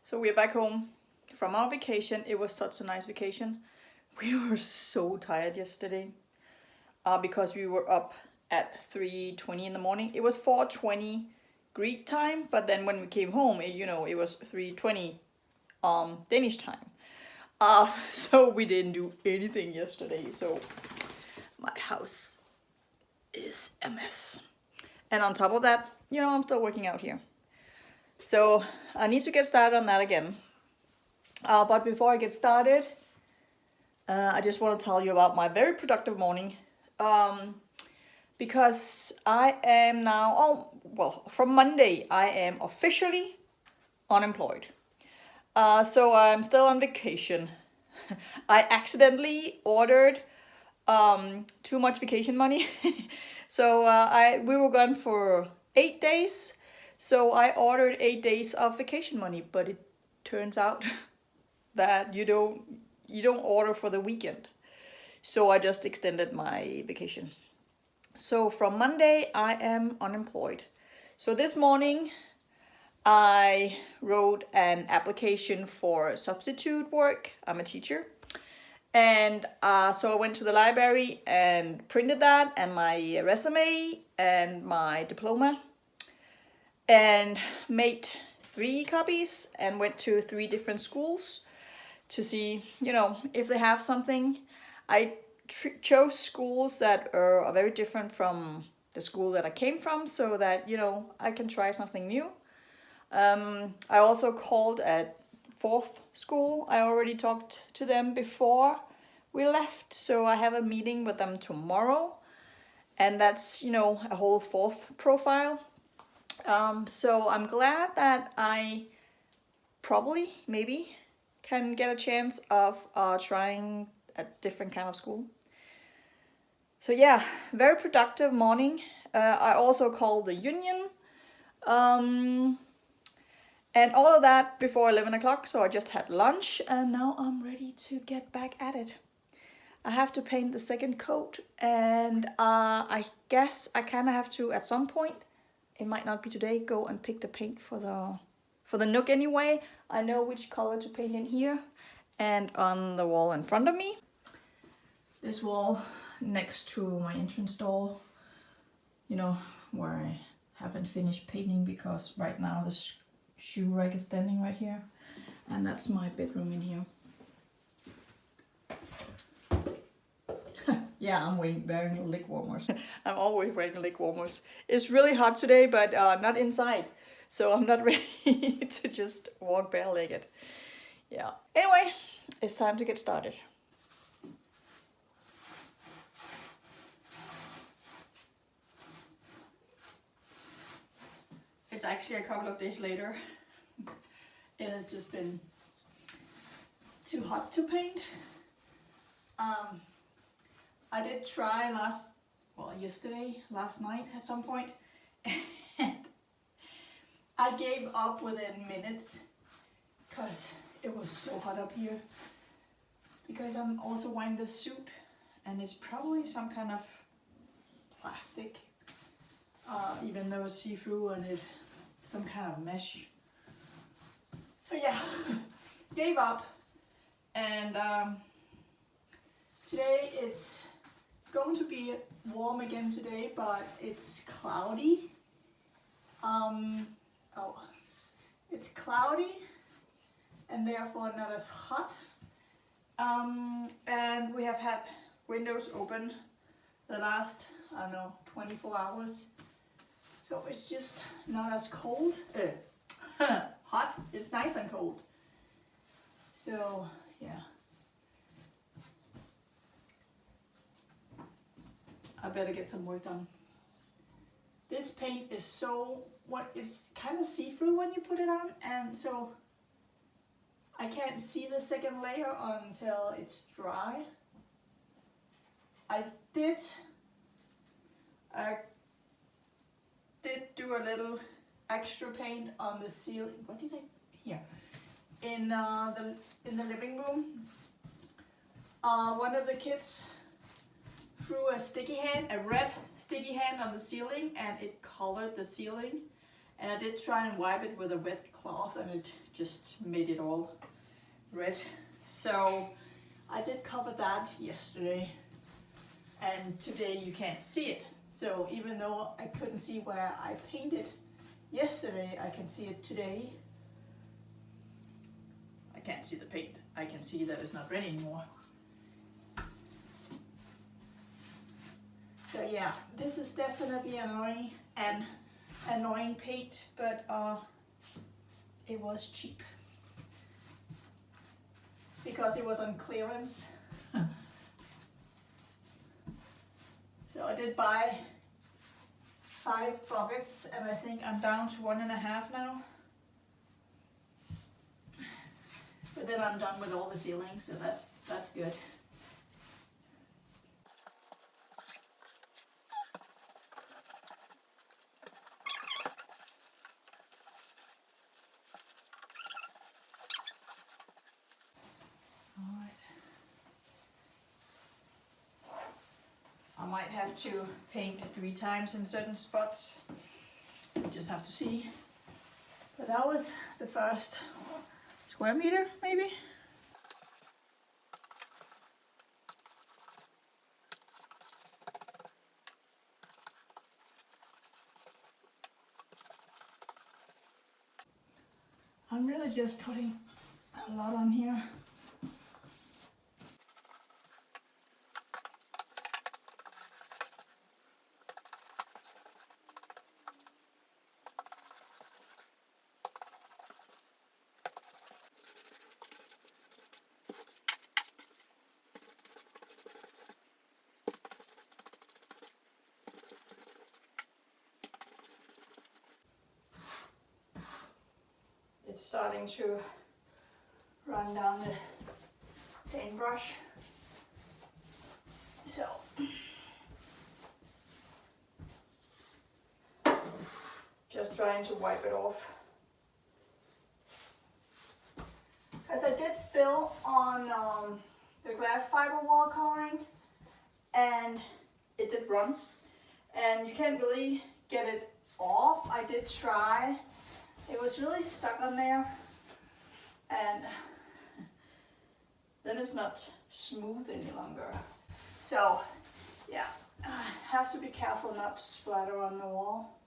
So we're back home from our vacation. It was such a nice vacation. We were so tired yesterday because we were up at 3:20 in the morning. It was 4:20 Greek time, but then when we came home, it was 3:20 Danish time. So we didn't do anything yesterday. So my house is a mess. And on top of that, I'm still working out here. So I need to get started on that again. But before I get started, I just want to tell you about my very productive morning. Because I am now, from Monday, I am officially unemployed. So I'm still on vacation. I accidentally ordered too much vacation money. So we were gone for 8 days. So I ordered 8 days of vacation money, but it turns out that you don't order for the weekend. So I just extended my vacation. So from Monday, I am unemployed. So this morning, I wrote an application for substitute work. I'm a teacher. And so I went to the library and printed that and my resume and my diploma. And made 3 copies and went to 3 different schools to see, if they have something. I chose schools that are very different from the school that I came from so that, I can try something new. I also called at 4th school. I already talked to them before we left, so I have a meeting with them tomorrow. And that's, a whole 4th profile. So I'm glad that I maybe can get a chance of trying a different kind of school. So yeah, very productive morning. I also called the union. And all of that before 11 o'clock. So I just had lunch and now I'm ready to get back at it. I have to paint the second coat and I guess I kind of have to at some point. It might not be today, go and pick the paint for the nook anyway. I know which color to paint in here and on the wall in front of me. This wall next to my entrance door, where I haven't finished painting because right now the shoe rack is standing right here. And that's my bedroom in here. Yeah, I'm wearing leg warmers. I'm always wearing leg warmers. It's really hot today, but not inside. So I'm not ready to just walk bare-legged. Yeah. Anyway, it's time to get started. It's actually a couple of days later. It has just been too hot to paint. I did try last night at some point, and I gave up within minutes because it was so hot up here. Because I'm also wearing this suit, and it's probably some kind of plastic, even though it's see-through and it's some kind of mesh. So yeah, gave up, and today it's going to be warm again today, but it's cloudy. It's cloudy and therefore not as hot. And we have had windows open the last, 24 hours. So it's just not as cold. Hot. It's nice and cold. So yeah. I better get some work done. This paint is it's kind of see-through when you put it on, and so I can't see the second layer until it's dry. I did do a little extra paint on the ceiling. What did I here? In the living room. One of the kids threw a red sticky hand on the ceiling, and it colored the ceiling. And I did try and wipe it with a wet cloth and it just made it all red. So I did cover that yesterday, and today you can't see it. So even though I couldn't see where I painted yesterday, I can see it today. I can't see the paint. I can see that it's not red anymore. So yeah, this is definitely annoying paint, but it was cheap because it was on clearance. So I did buy 5 buckets, and I think I'm down to 1.5 now. But then I'm done with all the ceilings, so that's good. I might have to paint 3 times in certain spots. You just have to see. But that was the first square meter, maybe? I'm really just putting a lot on here. It's starting to run down the paintbrush. So just trying to wipe it off. As I did spill on the glass fiber wall covering, and it did run, and you can't really get it off. I did try. It was really stuck on there, and then it's not smooth any longer. So yeah, I have to be careful not to splatter on the wall.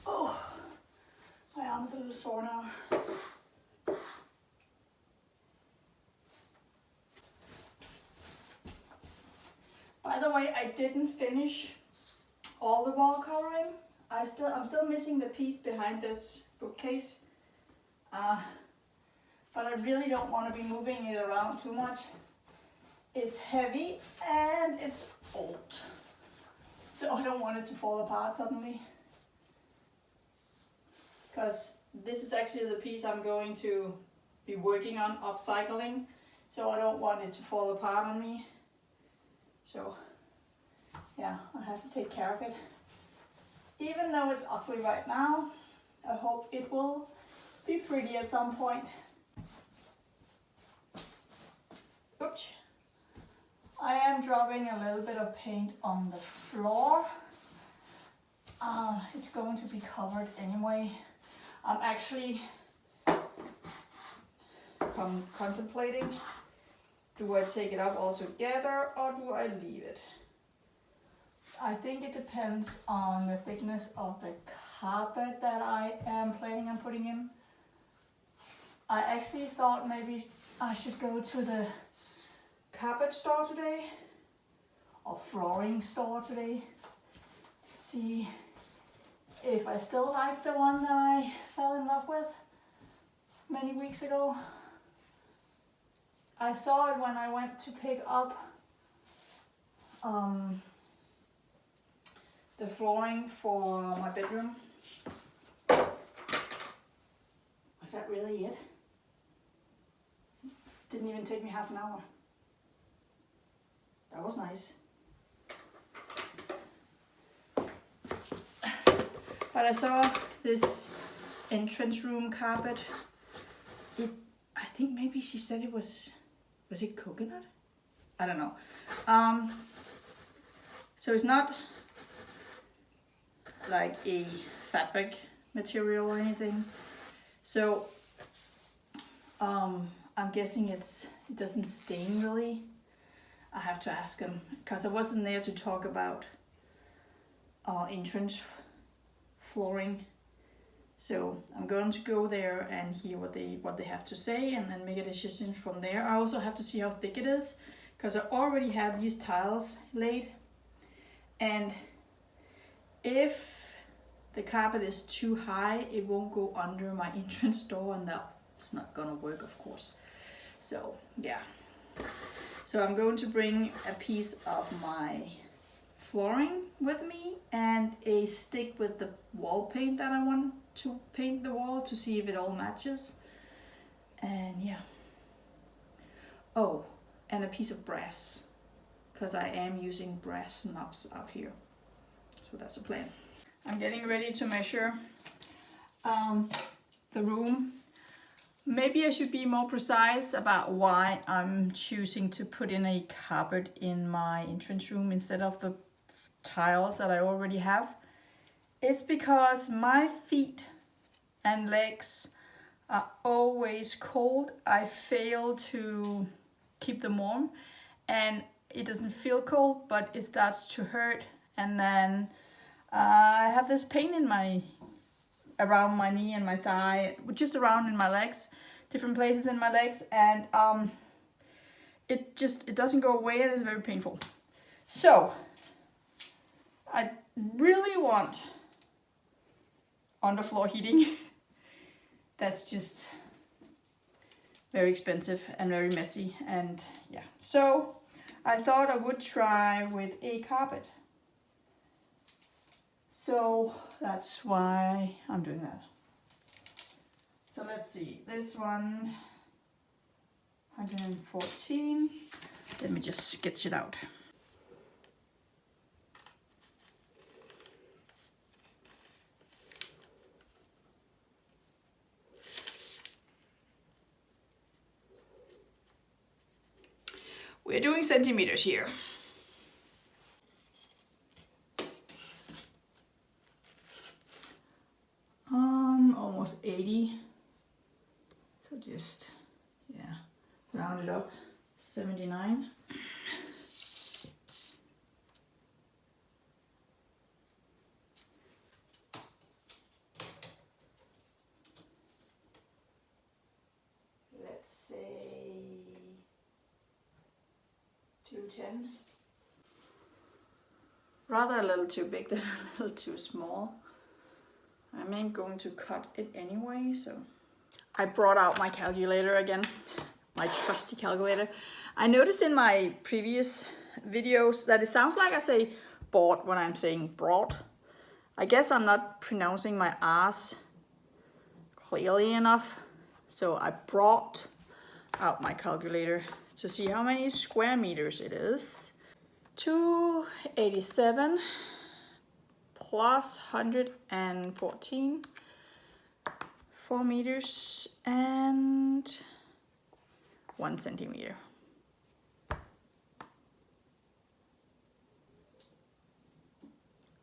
Oh, my arm's a little sore now. By the way, I didn't finish all the wall covering. I'm still missing the piece behind this bookcase. But I really don't want to be moving it around too much. It's heavy and it's old. So I don't want it to fall apart suddenly. Because this is actually the piece I'm going to be working on upcycling. So I don't want it to fall apart on me. So yeah, I have to take care of it. Even though it's ugly right now, I hope it will be pretty at some point. Oops. I am dropping a little bit of paint on the floor. It's going to be covered anyway. I'm actually contemplating, do I take it up altogether or do I leave it? I think it depends on the thickness of the carpet that I am planning on putting in. I actually thought maybe I should go to the carpet store today, or flooring store today. See if I still like the one that I fell in love with many weeks ago. I saw it when I went to pick up the flooring for my bedroom. Was that really it? Didn't even take me half an hour. That was nice. But I saw this entrance room carpet. I think maybe she said it was it coconut? I don't know. So it's not like a fabric material or anything. So I'm guessing it doesn't stain really. I have to ask them because I wasn't there to talk about entrance flooring. So I'm going to go there and hear what they have to say and then make a decision from there. I also have to see how thick it is because I already have these tiles laid, and if the carpet is too high, it won't go under my entrance door, and that's not gonna work, of course. So yeah, so I'm going to bring a piece of my flooring with me and a stick with the wall paint that I want to paint the wall to see if it all matches. And yeah. Oh, and a piece of brass, because I am using brass knobs up here. So that's a plan. I'm getting ready to measure the room. Maybe I should be more precise about why I'm choosing to put in a carpet in my entrance room instead of the tiles that I already have. It's because my feet and legs are always cold. I fail to keep them warm, and it doesn't feel cold, but it starts to hurt, and then I have this pain in around my knee and my thigh, just around in my legs, different places in my legs, and it doesn't go away, and it's very painful. So I really want underfloor heating. That's just very expensive and very messy, and yeah. So I thought I would try with a carpet. So that's why I'm doing that. So let's see, this one, 114. Let me just sketch it out. We're doing centimeters here. Almost 80. So just, yeah, round it up, 79. Let's say 210. Rather a little too big than a little too small. I'm going to cut it anyway, so. I brought out my calculator again, my trusty calculator. I noticed in my previous videos that it sounds like I say bought when I'm saying brought. I guess I'm not pronouncing my R's clearly enough. So I brought out my calculator to see how many square meters it is. 287 plus 114, 4 meters and 1 centimeter.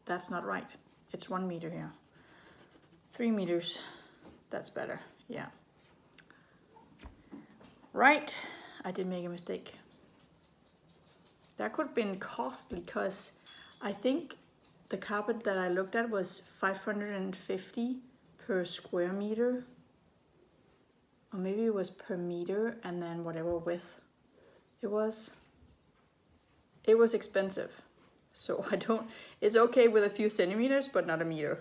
That's not right. It's 1 meter here. 3 meters. That's better. Yeah. Right. I did make a mistake. That could have been costly because I think the carpet that I looked at was 550 per square meter. Or maybe it was per meter and then whatever width it was. It was expensive. So it's okay with a few centimeters, but not a meter.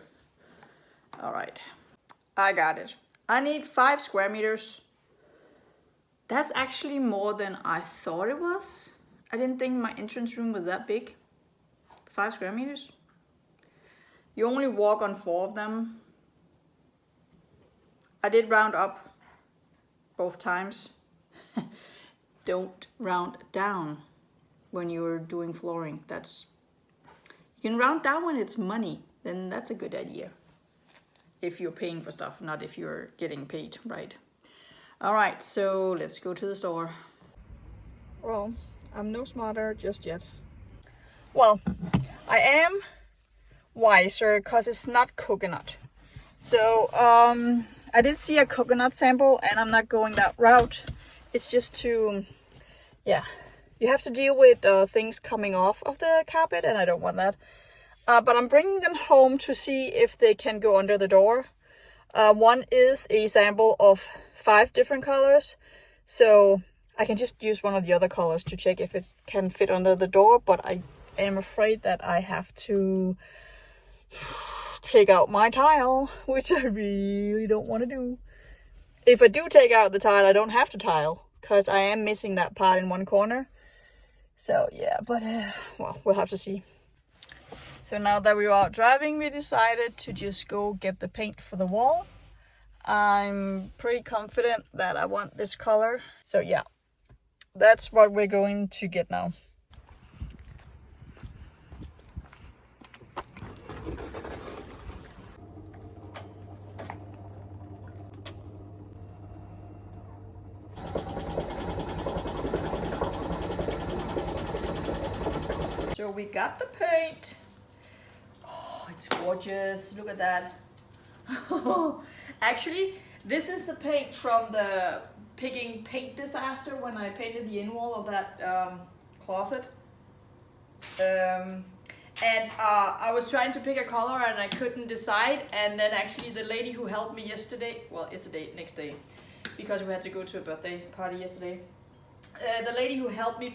All right, I got it. I need 5 square meters. That's actually more than I thought it was. I didn't think my entrance room was that big. 5 square meters. You only walk on 4 of them. I did round up both times. Don't round down when you're doing flooring. You can round down when it's money, then that's a good idea. If you're paying for stuff, not if you're getting paid, right? All right, so let's go to the store. Well, I'm no smarter just yet. Well, I am wiser because it's not coconut. So I did see a coconut sample and I'm not going that route. It's just to, yeah, you have to deal with things coming off of the carpet and I don't want that. But I'm bringing them home to see if they can go under the door. One is a sample of 5 different colors. So I can just use one of the other colors to check if it can fit under the door. But I am afraid that I have to take out my tile, which I really don't want to do. If I do take out the tile, I don't have to tile because I am missing that part in one corner. So yeah, but well, we'll have to see. So now that we were out driving, we decided to just go get the paint for the wall. I'm pretty confident that I want this color. So yeah, that's what we're going to get now. So we got the paint. Oh, it's gorgeous. Look at that. Actually, this is the paint from the picking paint disaster when I painted the in-wall of that closet. And I was trying to pick a color and I couldn't decide. And then actually the lady who helped me yesterday, well, next day, because we had to go to a birthday party yesterday. The lady who helped me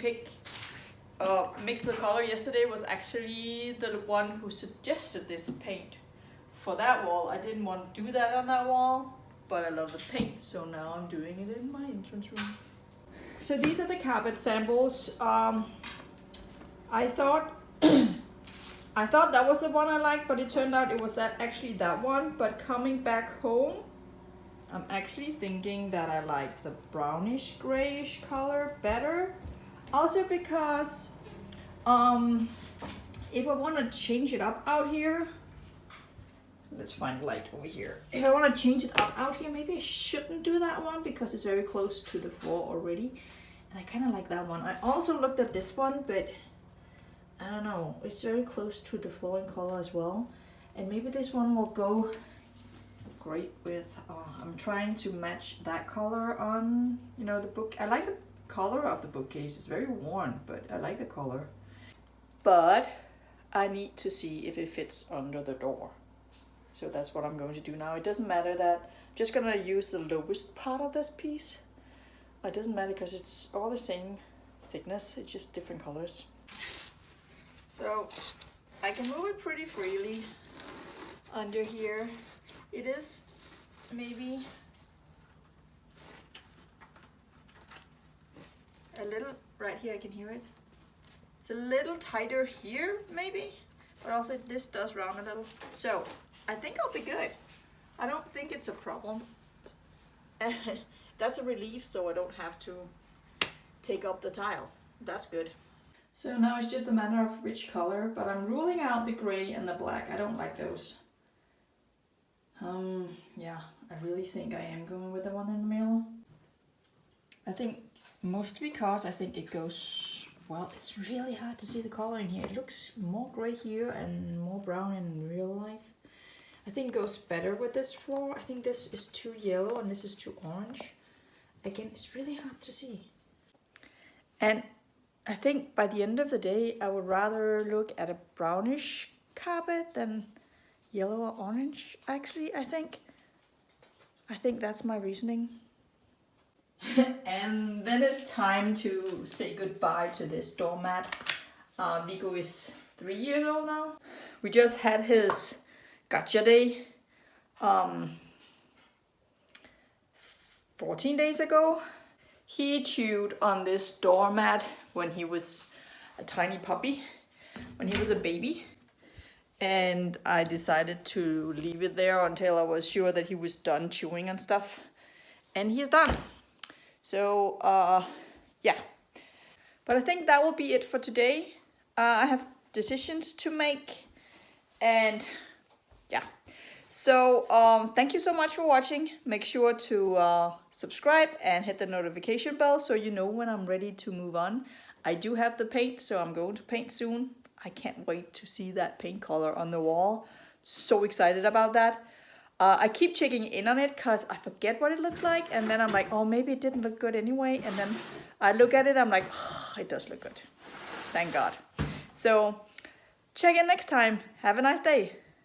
mix the color yesterday was actually the one who suggested this paint for that wall. I didn't want to do that on that wall, but I love the paint, so now I'm doing it in my entrance room. So these are the carpet samples. I thought I thought that was the one I liked, but it turned out it was actually that one. But coming back home, I'm actually thinking that I like the brownish grayish color better. Also because if I want to change it up out here, let's find light over here. If I want to change it up out here, maybe I shouldn't do that one because it's very close to the floor already. And I kind of like that one. I also looked at this one, but I don't know. It's very close to the floor in color as well. And maybe this one will go great with, I'm trying to match that color on, you know, the book. I like the color of the bookcase. It's very worn, but I like the color. But I need to see if it fits under the door. So that's what I'm going to do now. It doesn't matter that I'm just gonna use the lowest part of this piece. It doesn't matter because it's all the same thickness, it's just different colors. So I can move it pretty freely under here. It is maybe a little, right here I can hear it. It's a little tighter here maybe, but also this does round a little. So I think I'll be good. I don't think it's a problem. That's a relief, so I don't have to take up the tile. That's good. So now it's just a matter of which color, but I'm ruling out the gray and the black. I don't like those. Yeah, I really think I am going with the one in the middle. I think mostly because I think it goes, well, it's really hard to see the color in here. It looks more gray here and more brown in real life. I think it goes better with this floor. I think this is too yellow and this is too orange. Again, it's really hard to see. And I think by the end of the day, I would rather look at a brownish carpet than yellow or orange, actually, I think. I think that's my reasoning. And then it's time to say goodbye to this doormat. Vigo is 3 years old now. We just had his gotcha day 14 days ago. He chewed on this doormat when he was a tiny puppy, when he was a baby. And I decided to leave it there until I was sure that he was done chewing on stuff. And he's done. So, yeah. But I think that will be it for today. I have decisions to make. And yeah. So, thank you so much for watching. Make sure to subscribe and hit the notification bell so you know when I'm ready to move on. I do have the paint, so I'm going to paint soon. I can't wait to see that paint color on the wall. So excited about that. I keep checking in on it because I forget what it looks like, and then I'm like, oh, maybe it didn't look good anyway. And then I look at it, I'm like, oh, it does look good. Thank God. So check in next time. Have a nice day.